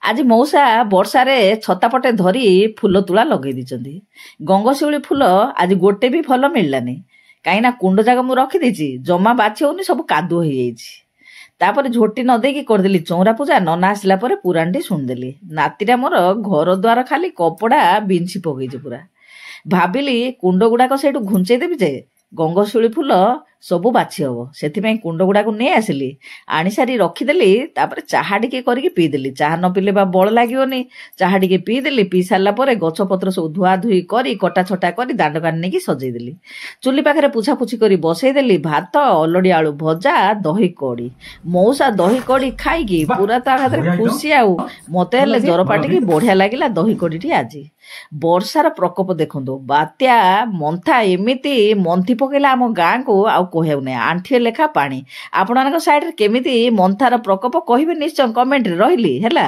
ଆଜି ମଉସା ବର୍ଷାରେ ଛତାପଟେ ଧରି ଫୁଲ ତୁଳା ଲଗେଇ ଦେଇଛନ୍ତି। ଗଙ୍ଗଶିଉଳି ଫୁଲ ଆଜି ଗୋଟେ ବି ଭଲ ମିଳିଲାନି। କାହିଁକିନା କୁଣ୍ଡ ଯାକ ମୁଁ ରଖିଦେଇଛି, ଜମା ବାଛି ହଉନି, ସବୁ କାଦୁଅ ହେଇଯାଇଛି। ତାପରେ ଝୋଟି ନ ଦେଇକି କରିଦେଲି ଚଉରା ପୂଜା। ନନା ଆସିଲା ପରେ ପୁରାଣଟି ଶୁଣିଦେଲି। ନାତିଟା ମୋର ଘର ଦ୍ୱାର ଖାଲି କପଡ଼ା ବିଞ୍ଚି ପକେଇଛି ପୁରା। ଭାବିଲି କୁଣ୍ଡ ଗୁଡ଼ାକ ସେଇଠୁ ଘୁଞ୍ଚେଇ ଦେବି ଯେ ଗଙ୍ଗଶିଉଳି ଫୁଲ ସବୁ ବାଛି ହବ। ସେଥିପାଇଁ କୁଣ୍ଡ ଗୁଡ଼ାକୁ ନେଇ ଆସିଲି, ଆଣିସାରି ରଖିଦେଲି। ତାପରେ ଚାହା ଟିକେ କରିକି ପିଇଦେଲି। ଚାହା ନ ପିଇଲେ ବା ବଳ ଲାଗିବନି। ଚାହା ଟିକେ ପିଇଦେଲି। ପିଇ ସାରିଲା ପରେ ଗଛପତ୍ର ସବୁ ଧୁଆ ଧୁଇ କରି କଟା ଛଟା କରି ଦାଣ୍ଡକାନି ନେଇକି ସଜେଇଦେଲି। ଚୁଲି ପାଖରେ ପୁଛାପୁଛି କରି ବସେଇଦେଲି। ଭାତ, ଅଲଡି ଆଳୁ ଭଜା, ଦହି କଡ଼ି। ମଉସା ଦହି କଡ଼ି ଖାଇକି ପୁରା ତା ହାତରେ ଖୁସି। ଆଉ ମତେ ହେଲେ ଜର ପାଟିକି ବଢିଆ ଲାଗିଲା ଦହି କଡ଼ିଟି ଆଜି। ବର୍ଷାର ପ୍ରକୋପ ଦେଖନ୍ତୁ। ବାତ୍ୟା ମନ୍ଥା ଏମିତି ମନ୍ଥି ପକେଇଲା ଆମ ଗାଁକୁ, ଆଉ କହିବାକୁ ନାହିଁ। ଆଣ୍ଠିଏ ଲେଖା ପାଣି। ଆପଣମାନଙ୍କ ସାଇଡରେ କେମିତି ମନ୍ଥାର ପ୍ରକୋପ କହିବେ ନିଶ୍ଚୟ କମେଣ୍ଟରେ। ରହିଲି ହେଲା।